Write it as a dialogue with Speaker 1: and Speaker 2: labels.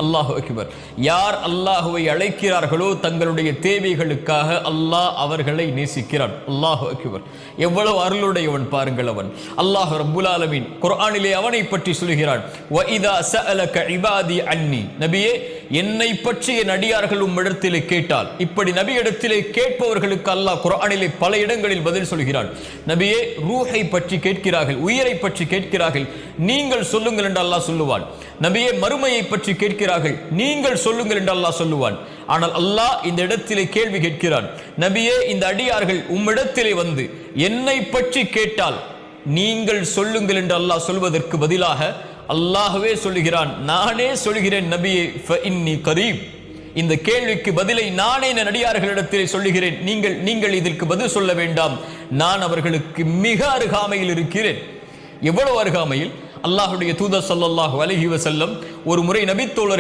Speaker 1: அல்லாஹு அக்பர். யார் அல்லாஹுவை அழைக்கிறார்களோ தங்களுடைய தேவைகளுக்காக அல்லாஹ் அவர்களை நேசிக்கிறான். அல்லாஹு அக்பர். எவ்வளவு அருளுடையவன் பாருங்கள் அவன். அல்லாஹ் ரப்புல் ஆலமீன் குர்ஆனிலே அவனை பற்றி சொல்கிறான், வஇதா சஅலக இபாதி அன்னி. நபியே, என்னை பற்றி என் அடியார்கள் உம்மிடத்திலே கேட்டால், இப்படி நபியிடத்திலே கேட்பவர்களுக்கு அல்லாஹ் குர்ஆனிலே பல இடங்களில் பதில் சொல்கிறான். நபியே, ரூஹை பற்றி கேட்கிறார்கள், உயிரை பற்றி கேட்கிறார்கள், நீங்கள் சொல்லுங்கள் என்று அல்லாஹ் சொல்லுவான். நபியே, மறுமையை பற்றி கேட்கிறார்கள், நீங்கள் சொல்லுங்கள் என்று அல்லாஹ் சொல்லுவான். ஆனால் அல்லாஹ் இந்த இடத்திலே கேள்வி கேட்கிறான், நபியே, இந்த அடியார்கள் உம்மிடத்திலே வந்து என்னை பற்றி கேட்டால் நீங்கள் சொல்லுங்கள் என்று அல்லாஹ் சொல்வதற்கு பதிலாக அல்லாஹ்வே சொல்லுகிறான், நானே சொல்கிறேன் நபியே, ஃபஇன்னி கரீப். இந்த கேள்விக்கு பதிலை நானே என் அடியார்களிடத்திலே சொல்லுகிறேன், நீங்கள் இதற்கு பதில் சொல்ல வேண்டாம், நான் அவர்களுக்கு மிக அருகாமையில் இருக்கிறேன். எவ்வளவு அருகாமையில்! அல்லாஹ்வுடைய தூதர் ஸல்லல்லாஹு அலைஹி வஸல்லம் ஒரு முறை நபித்தோழர்கள்